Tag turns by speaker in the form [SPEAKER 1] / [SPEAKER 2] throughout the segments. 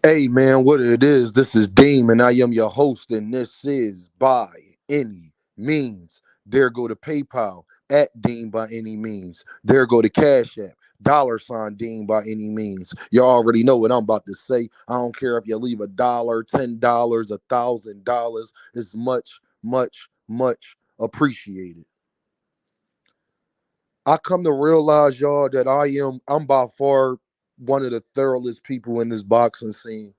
[SPEAKER 1] Hey man, what it is? This is Deem, and I am your host, and this is By Any Means. There go to PayPal at Deem by any means. There go to Cash App, $ Deem by any means. You already know what I'm about to say. I don't care if you leave $1, $10, $1,000. It's much, much, much appreciated. I come to realize, y'all, that I'm by far one of the thoroughest people in this boxing scene.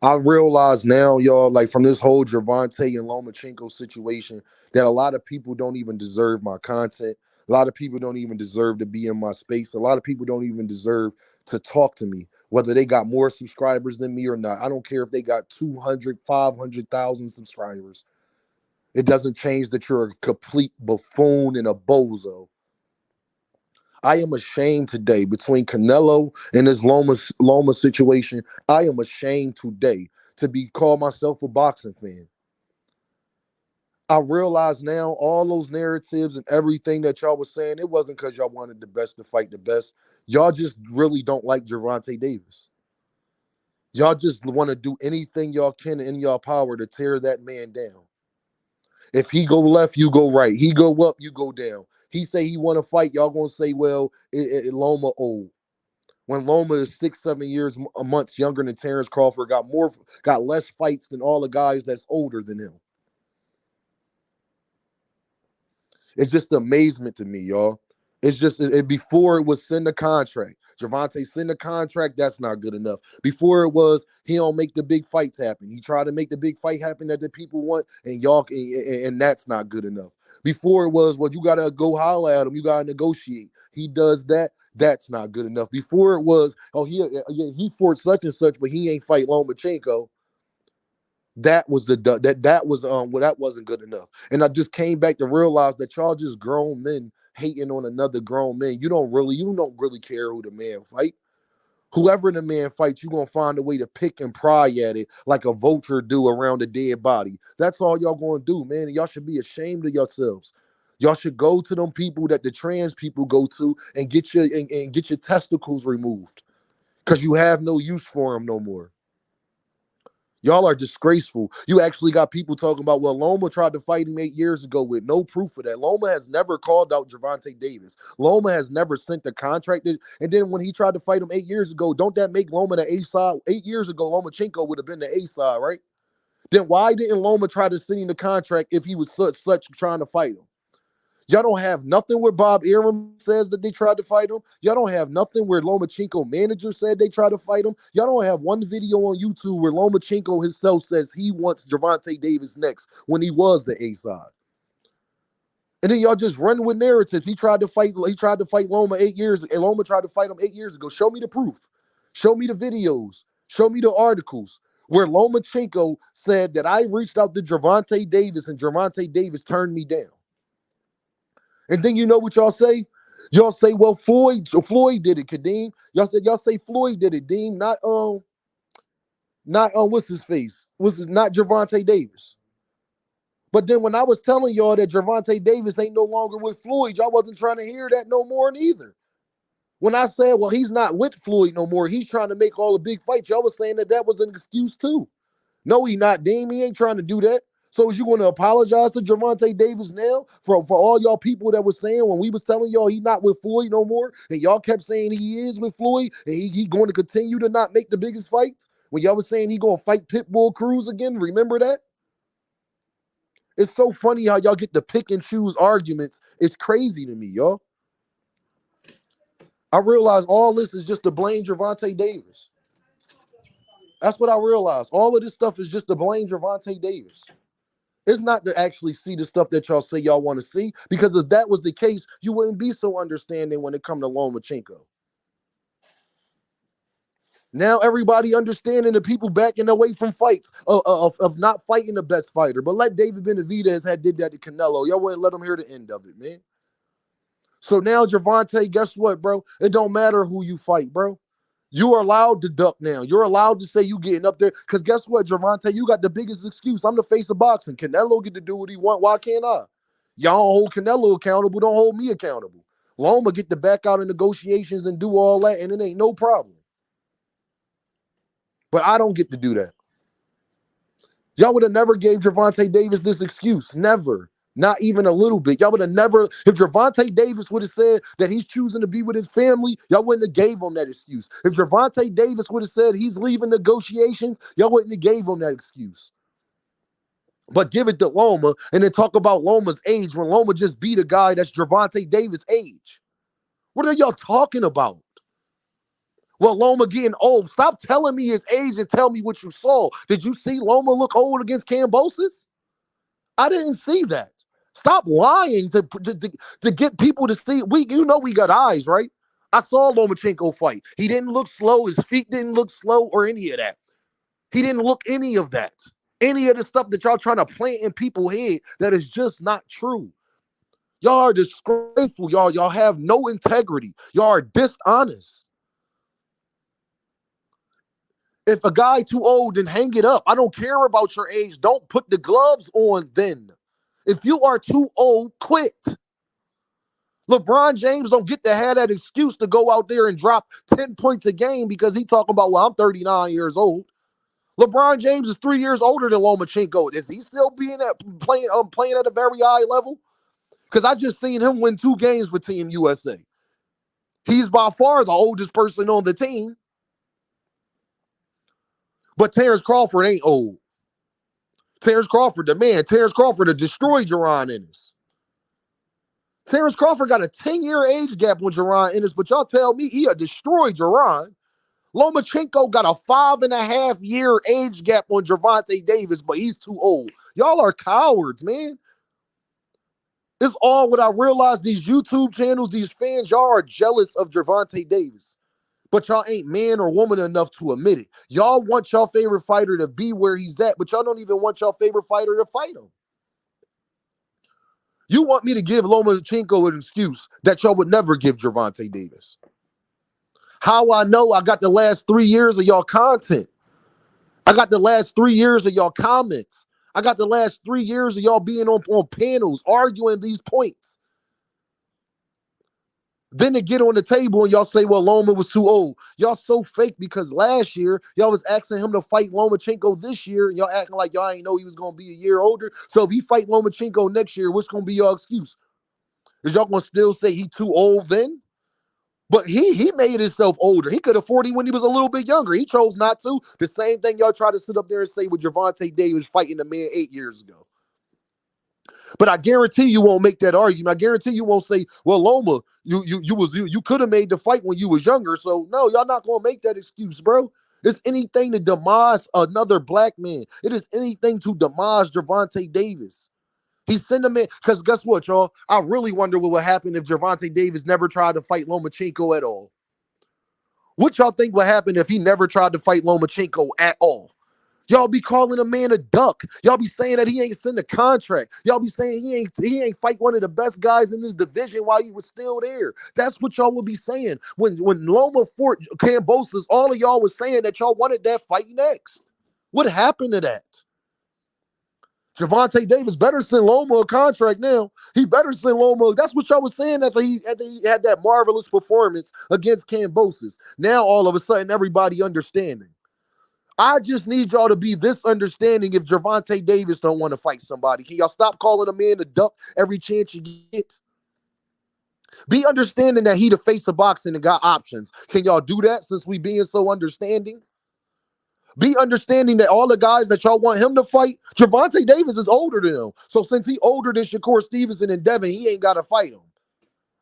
[SPEAKER 1] I realize now, y'all, like from this whole Gervonta and Lomachenko situation, that a lot of people don't even deserve my content. A lot of people don't even deserve to be in my space. A lot of people don't even deserve to talk to me, whether they got more subscribers than me or not. I don't care if they got 200, 500,000 subscribers. It doesn't change that you're a complete buffoon and a bozo. I am ashamed today between Canelo and this Loma situation. I am ashamed today to be called myself a boxing fan. I realize now all those narratives and everything that y'all was saying, it wasn't because y'all wanted the best to fight the best. Y'all just really don't like Gervonta Davis. Y'all just want to do anything y'all can in y'all power to tear that man down. If he go left, you go right. He go up, you go down. He say he want to fight, y'all gonna say, well, Loma old. When Loma is 6, 7 years months younger than Terrence Crawford, got less fights than all the guys that's older than him. It's just amazement to me, y'all. It's just before it was send a contract. Gervonta send a contract, that's not good enough. Before it was he don't make the big fights happen. He tried to make the big fight happen that the people want, and y'all and that's not good enough. Before it was, well, you gotta go holler at him, you gotta negotiate. He does that. That's not good enough. Before it was, oh, he fought such and such, but he ain't fight Lomachenko. That was that was well, that wasn't good enough. And I just came back to realize that y'all just grown men hating on another grown man. You don't really care who the man fight. Whoever the man fights, you're gonna find a way to pick and pry at it like a vulture do around a dead body. That's all y'all gonna do, man. And y'all should be ashamed of yourselves. Y'all should go to them people that the trans people go to and get your testicles removed because you have no use for them no more. Y'all are disgraceful. You actually got people talking about, well, Loma tried to fight him 8 years ago with no proof of that. Loma has never called out Gervonta Davis. Loma has never sent the contract. And then when he tried to fight him 8 years ago, don't that make Loma the A side? 8 years ago, Lomachenko would have been the A side, right? Then why didn't Loma try to send him the contract if he was such trying to fight him? Y'all don't have nothing where Bob Arum says that they tried to fight him. Y'all don't have nothing where Lomachenko manager said they tried to fight him. Y'all don't have one video on YouTube where Lomachenko himself says he wants Gervonta Davis next when he was the A side. And then y'all just run with narratives. He tried to fight Loma 8 years ago. And Loma tried to fight him 8 years ago. Show me the proof. Show me the videos. Show me the articles where Lomachenko said that I reached out to Gervonta Davis and Gervonta Davis turned me down. And then you know what y'all say? Y'all say, well, Floyd did it, Kadeem. Y'all say Floyd did it, Deem, not what's his face? Not Gervonta Davis. But then when I was telling y'all that Gervonta Davis ain't no longer with Floyd, y'all wasn't trying to hear that no more neither. When I said, well, he's not with Floyd no more, he's trying to make all the big fights, y'all was saying that that was an excuse too. No, he not, Deem. He ain't trying to do that. So is you going to apologize to Gervonta Davis now for all y'all people that was saying when we was telling y'all he not with Floyd no more, and y'all kept saying he is with Floyd, and he going to continue to not make the biggest fights? When y'all was saying he going to fight Pitbull Cruz again, remember that? It's so funny how y'all get to pick and choose arguments. It's crazy to me, y'all. I realize all this is just to blame Gervonta Davis. That's what I realized. All of this stuff is just to blame Gervonta Davis. It's not to actually see the stuff that y'all say y'all want to see, because if that was the case, you wouldn't be so understanding when it comes to Lomachenko. Now everybody understanding the people backing away from fights of not fighting the best fighter. But like David Benavidez did that to Canelo. Y'all wouldn't let him hear the end of it, man. So now Gervonta, guess what, bro? It don't matter who you fight, bro. You are allowed to duck now. You're allowed to say you getting up there. Because guess what, Gervonta? You got the biggest excuse. I'm the face of boxing. Canelo get to do what he want. Why can't I? Y'all don't hold Canelo accountable. Don't hold me accountable. Loma get to back out in negotiations and do all that, and it ain't no problem. But I don't get to do that. Y'all would have never gave Gervonta Davis this excuse. Never. Not even a little bit. Y'all would have never, if Gervonta Davis would have said that he's choosing to be with his family, y'all wouldn't have gave him that excuse. If Gervonta Davis would have said he's leaving negotiations, y'all wouldn't have gave him that excuse. But give it to Loma and then talk about Loma's age when Loma just beat a guy that's Gervonta Davis' age. What are y'all talking about? Well, Loma getting old. Stop telling me his age and tell me what you saw. Did you see Loma look old against Kambosos? I didn't see that. Stop lying to get people to see. You know we got eyes, right? I saw Lomachenko fight. He didn't look slow. His feet didn't look slow or any of that. He didn't look any of that. Any of the stuff that y'all trying to plant in people's head that is just not true. Y'all are disgraceful. Y'all have no integrity. Y'all are dishonest. If a guy too old, then hang it up. I don't care about your age. Don't put the gloves on then. If you are too old, quit. LeBron James don't get to have that excuse to go out there and drop 10 points a game because he talking about, well, I'm 39 years old. LeBron James is 3 years older than Lomachenko. Is he still playing at a very high level? Because I just seen him win 2 games for Team USA. He's by far the oldest person on the team. But Terrence Crawford ain't old. Terrence Crawford, the man. Terrence Crawford to destroy Jaron Ennis. Terrence Crawford got a 10-year age gap with Jaron Ennis, but y'all tell me he'll destroy Jaron. Lomachenko got a 5.5-year age gap on Gervonta Davis, but he's too old. Y'all are cowards, man. It's all what I realized. These YouTube channels, these fans, y'all are jealous of Gervonta Davis. But y'all ain't man or woman enough to admit it. Y'all want y'all favorite fighter to be where he's at, but y'all don't even want y'all favorite fighter to fight him. You want me to give Lomachenko an excuse that y'all would never give Gervonta Davis. How I know? I got the last 3 years of y'all content. I got the last 3 years of y'all comments. I got the last 3 years of y'all being on panels, arguing these points. Then to get on the table and y'all say, well, Loma was too old. Y'all so fake because last year, y'all was asking him to fight Lomachenko this year, and y'all acting like y'all ain't know he was going to be a year older. So if he fight Lomachenko next year, what's going to be your excuse? Is y'all going to still say he too old then? But he made himself older. He could afford it when he was a little bit younger. He chose not to. The same thing y'all try to sit up there and say with Gervonta Davis fighting the man 8 years ago. But I guarantee you won't make that argument. I guarantee you won't say, well, Loma, you could have made the fight when you was younger. So no, y'all not gonna make that excuse, bro. It's anything to demise another black man. It is anything to demise Gervonta Davis. He sent him in because guess what, y'all? I really wonder what would happen if Gervonta Davis never tried to fight Lomachenko at all. What y'all think would happen if he never tried to fight Lomachenko at all? Y'all be calling a man a duck. Y'all be saying that he ain't sent a contract. Y'all be saying he ain't fight one of the best guys in this division while he was still there. That's what y'all would be saying. When Loma fought Kambosos, all of y'all was saying that y'all wanted that fight next. What happened to that? Gervonta Davis better send Loma a contract now. He better send Loma. That's what y'all was saying after he had that marvelous performance against Kambosos. Now all of a sudden everybody understanding. I just need y'all to be this understanding if Gervonta Davis don't want to fight somebody. Can y'all stop calling a man a duck every chance you get? Be understanding that he the face of boxing and got options. Can y'all do that since we being so understanding? Be understanding that all the guys that y'all want him to fight, Gervonta Davis is older than him. So since he older than Shakur Stevenson and Devin, he ain't got to fight him.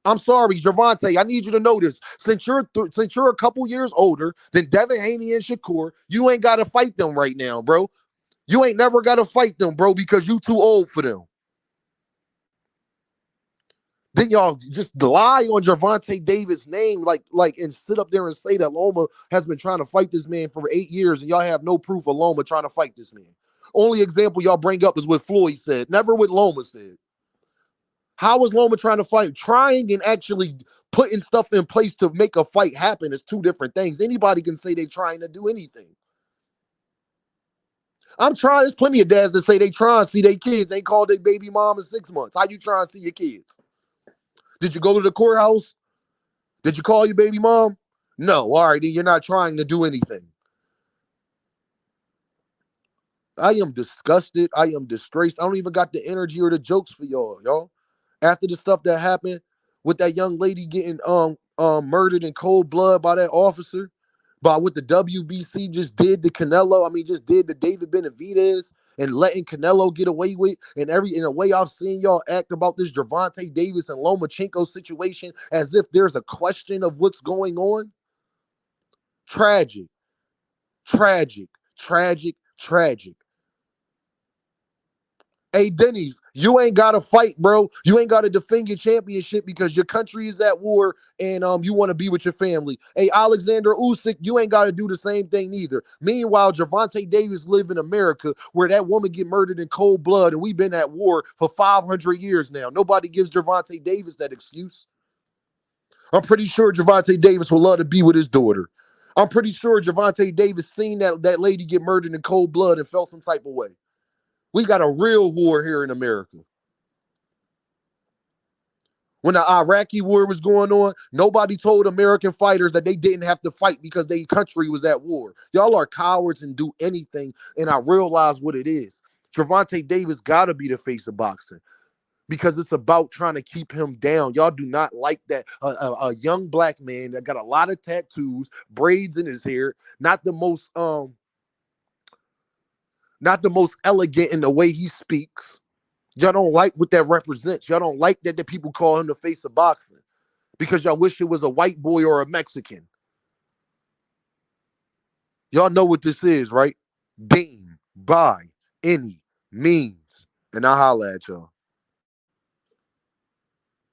[SPEAKER 1] I'm sorry, Gervonta, I need you to know this. Since you're a couple years older than Devin Haney and Shakur, you ain't got to fight them right now, bro. You ain't never got to fight them, bro, because you too old for them. Then y'all just lie on Gervonta Davis' name and sit up there and say that Loma has been trying to fight this man for 8 years and y'all have no proof of Loma trying to fight this man. Only example y'all bring up is what Floyd said, never what Loma said. How is Loma trying to fight? Trying and actually putting stuff in place to make a fight happen is two different things. Anybody can say they're trying to do anything. I'm trying. There's plenty of dads that say they trying to see their kids. Ain't called their baby mom in 6 months. How you trying to see your kids? Did you go to the courthouse? Did you call your baby mom? No. All right, then you're not trying to do anything. I am disgusted. I am disgraced. I don't even got the energy or the jokes for y'all. After the stuff that happened with that young lady getting murdered in cold blood by that officer, by what the WBC just did to Canelo. I mean, just did to David Benavidez and letting Canelo get away with, and in a way I've seen y'all act about this Gervonta Davis and Lomachenko situation as if there's a question of what's going on. Tragic, tragic, tragic, tragic. Hey, Denny's, you ain't got to fight, bro. You ain't got to defend your championship because your country is at war and you want to be with your family. Hey, Alexander Usyk, you ain't got to do the same thing either. Meanwhile, Gervonta Davis live in America where that woman get murdered in cold blood and we've been at war for 500 years now. Nobody gives Gervonta Davis that excuse. I'm pretty sure Gervonta Davis will love to be with his daughter. I'm pretty sure Gervonta Davis seen that lady get murdered in cold blood and felt some type of way. We got a real war here in America. When the Iraqi war was going on, nobody told American fighters that they didn't have to fight because their country was at war. Y'all are cowards and do anything, and I realize what it is. Gervonta Davis got to be the face of boxing because it's about trying to keep him down. Y'all do not like that. A young black man that got a lot of tattoos, braids in his hair, not the most elegant in the way he speaks. Y'all don't like what that represents. Y'all don't like that the people call him the face of boxing because y'all wish it was a white boy or a Mexican. Y'all know what this is, right? Deem by any means. And I'll holla at y'all.